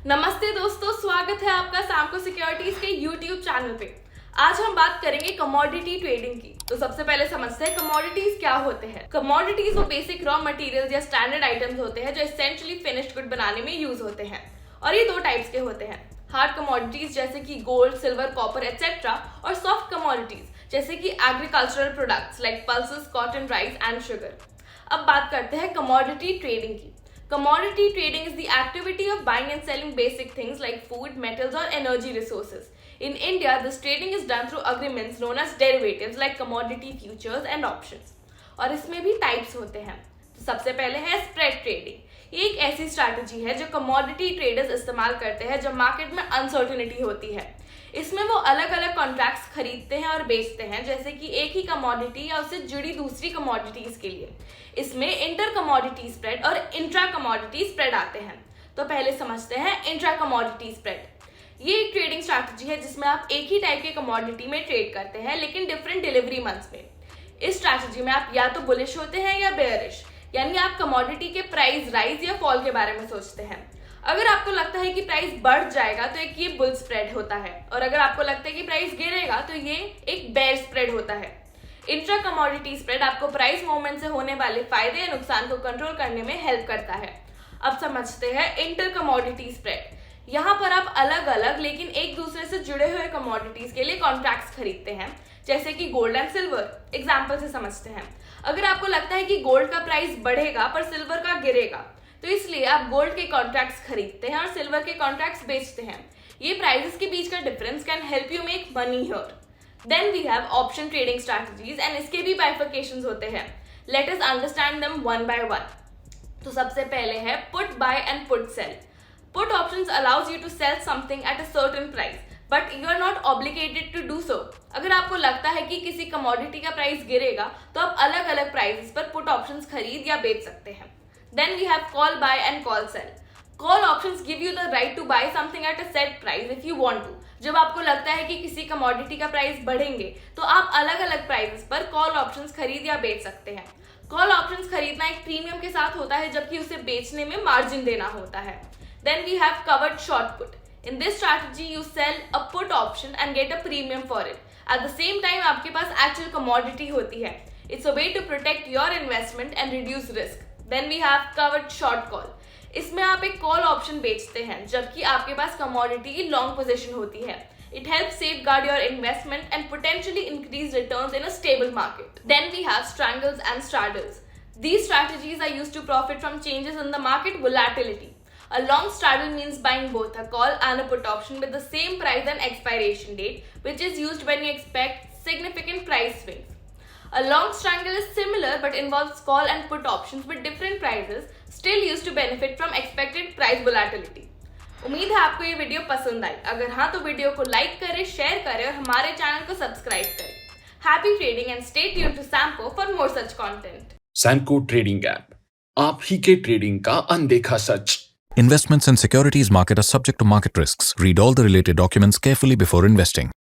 नमस्ते दोस्तों, स्वागत है आपका सैमको सिक्योरिटीज के YouTube चैनल पे। आज हम बात करेंगे कमोडिटी ट्रेडिंग की। तो सबसे पहले समझते हैं कमोडिटीज क्या होते हैं। कमोडिटीज वो बेसिक रॉ मटेरियल्स या स्टैंडर्ड आइटम्स होते हैं जो एसेंशियली फिनिश्ड गुड बनाने में यूज होते हैं। और ये दो टाइप्स के होते हैं, हार्ड कमोडिटीज जैसे कि गोल्ड, सिल्वर, कॉपर एक्सेट्रा, और सॉफ्ट कमोडिटीज जैसे कि agricultural products like pulses, cotton, rice and sugar. अब बात करते हैं कमोडिटी ट्रेडिंग की। Commodity trading is the activity of buying and selling basic things like food, metals, or energy resources. In India, this trading is done through agreements known as derivatives like commodity futures and options. और इसमें भी types होते हैं। तो सबसे पहले है spread trading. ये एक ऐसी स्ट्रैटेजी है जो कमोडिटी ट्रेडर्स इस्तेमाल करते हैं जब मार्केट में अनसर्टेनिटी होती है। इसमें वो अलग अलग कॉन्ट्रैक्ट्स खरीदते हैं और बेचते हैं, जैसे कि एक ही कमोडिटी या उससे जुड़ी दूसरी कमोडिटीज के लिए। इसमें इंटर कमोडिटी स्प्रेड और इंट्रा कमोडिटी स्प्रेड आते हैं। तो पहले समझते हैं इंट्रा कमोडिटी स्प्रेड। ये एक ट्रेडिंग स्ट्रैटेजी है जिसमें आप एक ही टाइप के कमोडिटी में ट्रेड करते हैं लेकिन डिफरेंट डिलीवरी मंथ्स में। इस स्ट्रैटेजी में आप या तो बुलिश होते हैं या बेयरिश, यानी आप कमोडिटी के प्राइस राइज या फॉल के बारे में सोचते हैं। अगर आपको लगता है कि प्राइस बढ़ जाएगा तो एक ये बुल स्प्रेड होता है, और अगर आपको लगता है कि प्राइस गिरेगा तो ये एक बेयर स्प्रेड होता है। इंट्रा कमोडिटी स्प्रेड आपको प्राइस मूवमेंट से होने वाले फायदे या नुकसान को कंट्रोल करने में हेल्प करता है। अब समझते हैं इंटर कमोडिटी स्प्रेड। यहाँ पर आप अलग अलग लेकिन एक दूसरे से जुड़े हुए कमोडिटीज के लिए कॉन्ट्रैक्ट्स खरीदते हैं, जैसे कि गोल्ड एंड सिल्वर। एग्जाम्पल से समझते हैं, अगर आपको लगता है कि गोल्ड का प्राइस बढ़ेगा पर सिल्वर का गिरेगा, तो इसलिए आप गोल्ड के कॉन्ट्रैक्ट्स खरीदते हैं और सिल्वर के कॉन्ट्रैक्ट्स बेचते हैं। ये प्राइसेस के बीच का difference can help you make money here. Then we have option trading strategies and इसके भी बाइफर्केशंस होते हैं। Let us understand them one by one. तो सबसे पहले है put buy and put sell. Put options allows you to sell something at a certain price but you are not obligated to do so. अगर आपको लगता है कि किसी कमोडिटी का प्राइस गिरेगा तो आप अलग अलग प्राइसेस पर पुट ऑप्शंस खरीद या बेच सकते हैं। Then we have call buy and call sell. Call options give you the right to buy something at a set price if you want to. जब आपको लगता है कि किसी कमोडिटी का प्राइस बढ़ेंगे तो आप अलग अलग प्राइसेस पर कॉल ऑप्शंस खरीद या बेच सकते हैं। कॉल ऑप्शंस खरीदना एक प्रीमियम के साथ होता है जबकि उसे बेचने में मार्जिन देना होता है। Then we have covered short put. In this strategy you sell a put option and get a premium for it. At the same time आपके पास actual commodity होती है। It's a way to protect your investment and reduce risk. Then we have covered short call. इसमें आप एक call option बेचते हैं जबकि आपके पास कमोडिटी की लॉन्ग पोजीशन होती है। It helps safeguard your investment and potentially increase returns in a stable market. Then we have strangles and straddles. These strategies are used to profit from changes in the market volatility. A long straddle means buying both a call and a put option with the same price and expiration date, which is used when you expect significant price swings. A long strangle is similar but involves call and put options with different prices, still used to benefit from expected price volatility. उम्मीद है आपको ये video पसंद आई। अगर हाँ तो video को like करें, शेयर करें और हमारे चैनल को सब्सक्राइब करें। Happy trading and stay tuned to Samco for more such content. Samco trading app, आप ही के ट्रेडिंग का अनदेखा सच। Investments in securities market are subject to market risks. Read all the related documents carefully before investing.